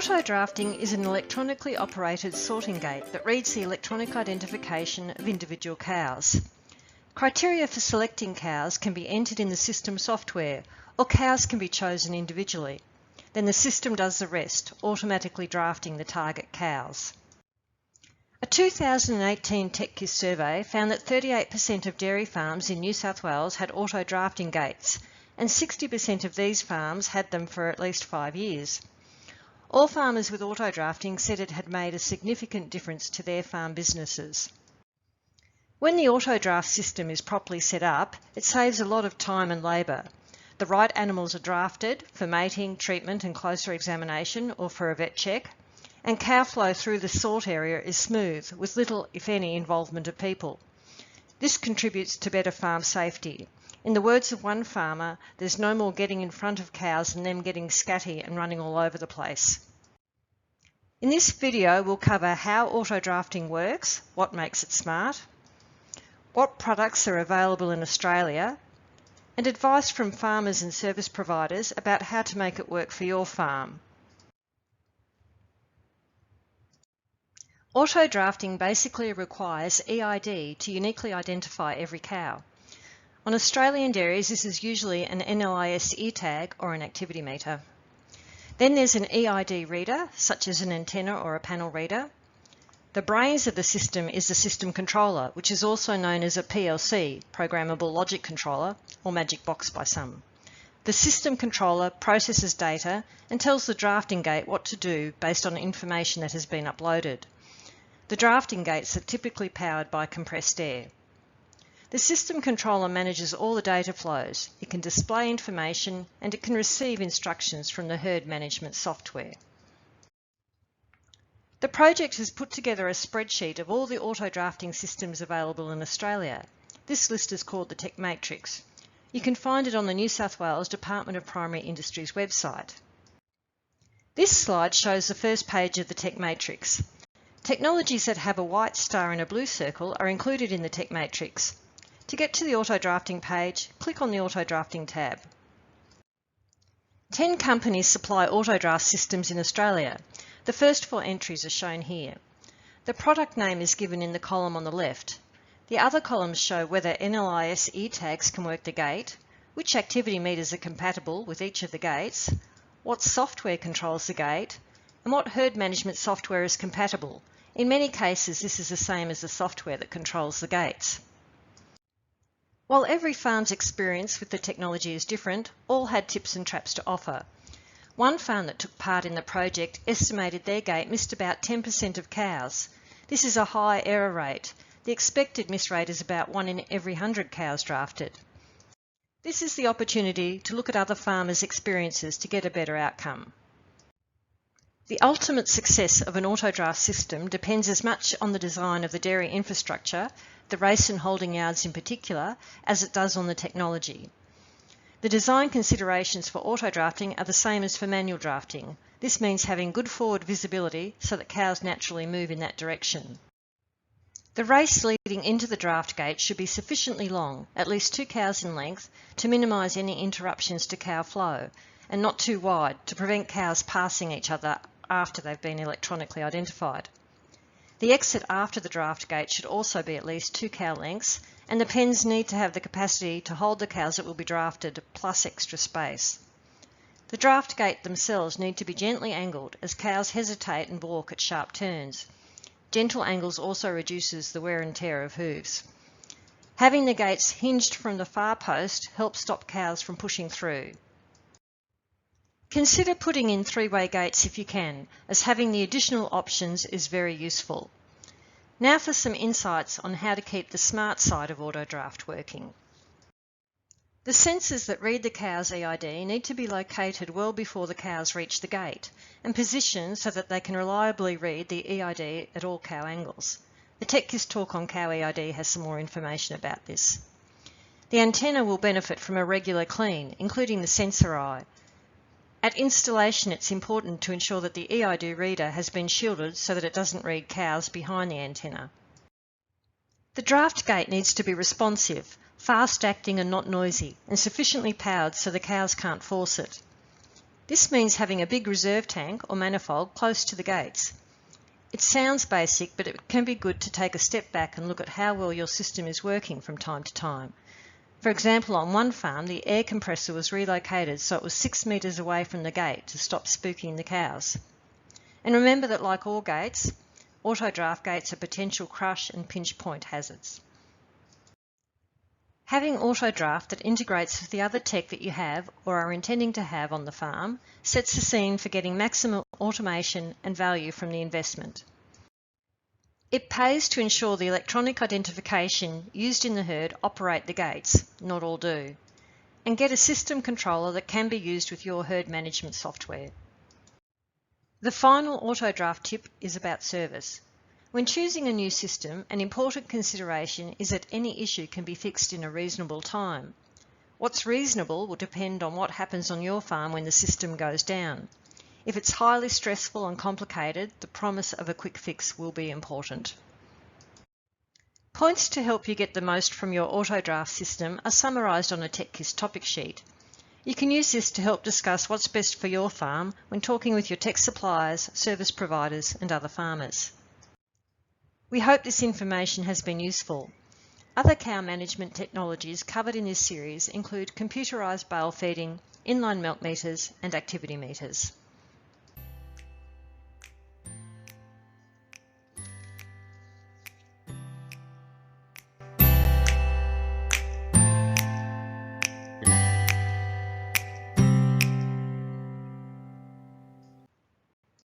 Auto-drafting is an electronically operated sorting gate that reads the electronic identification of individual cows. Criteria for selecting cows can be entered in the system software, or cows can be chosen individually. Then the system does the rest, automatically drafting the target cows. A 2018 TechKISS survey found that 38% of dairy farms in New South Wales had auto-drafting gates, and 60% of these farms had them for at least 5 years. All farmers with auto-drafting said it had made a significant difference to their farm businesses. When the auto-draft system is properly set up, it saves a lot of time and labour. The right animals are drafted for mating, treatment and closer examination or for a vet check, and cow flow through the sort area is smooth, with little, if any, involvement of people. This contributes to better farm safety. In the words of one farmer, there's no more getting in front of cows and them getting scatty and running all over the place. In this video, we'll cover how auto-drafting works, what makes it smart, what products are available in Australia, and advice from farmers and service providers about how to make it work for your farm. Auto-drafting basically requires EID to uniquely identify every cow. On Australian dairies, this is usually an NLIS ear-tag or an activity meter. Then there's an EID reader, such as an antenna or a panel reader. The brains of the system is the system controller, which is also known as a PLC, Programmable Logic Controller, or Magic Box by some. The system controller processes data and tells the drafting gate what to do based on information that has been uploaded. The drafting gates are typically powered by compressed air. The system controller manages all the data flows. It can display information and it can receive instructions from the herd management software. The project has put together a spreadsheet of all the auto-drafting systems available in Australia. This list is called the Tech Matrix. You can find it on the New South Wales Department of Primary Industries website. This slide shows the first page of the Tech Matrix. Technologies that have a white star and a blue circle are included in the Tech Matrix. To get to the auto-drafting page, click on the auto-drafting tab. 10 companies supply auto-draft systems in Australia. The first 4 entries are shown here. The product name is given in the column on the left. The other columns show whether NLIS ear-tags can work the gate, which activity meters are compatible with each of the gates, what software controls the gate, and what herd management software is compatible. In many cases, this is the same as the software that controls the gates. While every farm's experience with the technology is different, all had tips and traps to offer. One farm that took part in the project estimated their gate missed about 10% of cows. This is a high error rate. The expected miss rate is about 1 in every 100 cows drafted. This is the opportunity to look at other farmers' experiences to get a better outcome. The ultimate success of an auto-draft system depends as much on the design of the dairy infrastructure, the race and holding yards in particular, as it does on the technology. The design considerations for auto-drafting are the same as for manual drafting. This means having good forward visibility so that cows naturally move in that direction. The race leading into the draft gate should be sufficiently long, at least 2 cows in length, to minimise any interruptions to cow flow, and not too wide to prevent cows passing each other after they've been electronically identified. The exit after the draft gate should also be at least 2 cow lengths, and the pens need to have the capacity to hold the cows that will be drafted, plus extra space. The draft gate themselves need to be gently angled as cows hesitate and balk at sharp turns. Gentle angles also reduces the wear and tear of hooves. Having the gates hinged from the far post helps stop cows from pushing through. Consider putting in 3-way gates if you can, as having the additional options is very useful. Now for some insights on how to keep the smart side of auto-draft working. The sensors that read the cow's EID need to be located well before the cows reach the gate and positioned so that they can reliably read the EID at all cow angles. The TechKISS talk on cow EID has some more information about this. The antenna will benefit from a regular clean, including the sensor eye. At installation, it's important to ensure that the EID reader has been shielded so that it doesn't read cows behind the antenna. The draft gate needs to be responsive, fast acting and not noisy, and sufficiently powered so the cows can't force it. This means having a big reserve tank or manifold close to the gates. It sounds basic, but it can be good to take a step back and look at how well your system is working from time to time. For example, on one farm, the air compressor was relocated so it was 6 metres away from the gate to stop spooking the cows. And remember that, like all gates, auto-draft gates are potential crush and pinch point hazards. Having auto-draft that integrates with the other tech that you have or are intending to have on the farm sets the scene for getting maximum automation and value from the investment. It pays to ensure the electronic identification used in the herd operate the gates, not all do, and get a system controller that can be used with your herd management software. The final auto-draft tip is about service. When choosing a new system, an important consideration is that any issue can be fixed in a reasonable time. What's reasonable will depend on what happens on your farm when the system goes down. If it's highly stressful and complicated, the promise of a quick fix will be important. Points to help you get the most from your auto-draft system are summarised on a TechKISS topic sheet. You can use this to help discuss what's best for your farm when talking with your tech suppliers, service providers and other farmers. We hope this information has been useful. Other cow management technologies covered in this series include computerised bale feeding, inline milk meters and activity meters.